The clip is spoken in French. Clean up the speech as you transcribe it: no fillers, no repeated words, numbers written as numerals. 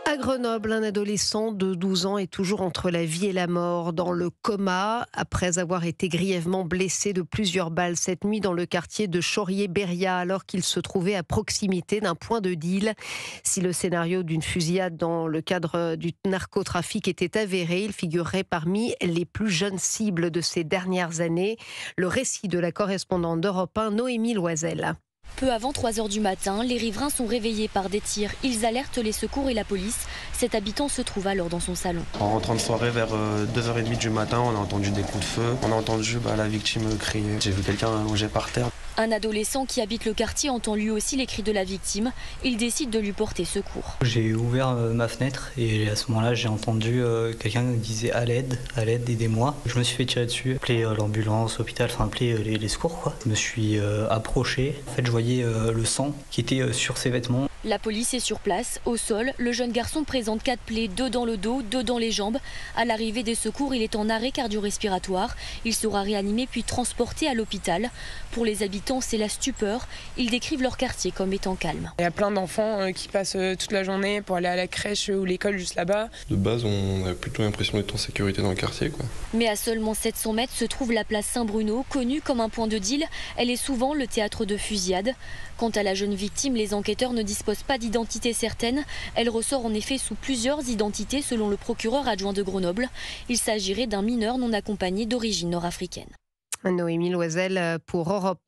À Grenoble, un adolescent de 12 ans est toujours entre la vie et la mort, dans le coma, après avoir été grièvement blessé de plusieurs balles cette nuit dans le quartier de Chaurier-Beria, alors qu'il se trouvait à proximité d'un point de deal. Si le scénario d'une fusillade dans le cadre du narcotrafic était avéré, il figurerait parmi les plus jeunes cibles de ces dernières années. Le récit de la correspondante d'Europe 1, Noémie Loisel. Peu avant 3 heures du matin, les riverains sont réveillés par des tirs. Ils alertent les secours et la police. Cet habitant se trouve alors dans son salon. En rentrant de soirée vers 2h30 du matin, on a entendu des coups de feu. On a entendu la victime crier. J'ai vu quelqu'un allongé par terre. Un adolescent qui habite le quartier entend lui aussi les cris de la victime. Il décide de lui porter secours. J'ai ouvert ma fenêtre et à ce moment-là, j'ai entendu quelqu'un qui disait à l'aide, aidez-moi. Je me suis fait tirer dessus, appeler l'ambulance, l'hôpital, appeler les secours, quoi. Je me suis approché. En fait, je voyais le sang qui était sur ses vêtements. La police est sur place. Au sol, le jeune garçon présente 4 plaies, 2 dans le dos, 2 dans les jambes. À l'arrivée des secours, il est en arrêt cardio-respiratoire. Il sera réanimé puis transporté à l'hôpital. Pour les habitants, c'est la stupeur. Ils décrivent leur quartier comme étant calme. Il y a plein d'enfants qui passent toute la journée pour aller à la crèche ou l'école juste là-bas. De base, on a plutôt l'impression d'être en sécurité dans le quartier, quoi. Mais à seulement 700 mètres se trouve la place Saint-Bruno, connue comme un point de deal. Elle est souvent le théâtre de fusillades. Quant à la jeune victime, les enquêteurs ne disposent pas d'identité certaine. Elle ressort en effet sous plusieurs identités selon le procureur adjoint de Grenoble. Il s'agirait d'un mineur non accompagné d'origine nord-africaine. Noémie Loisel pour Europe 1.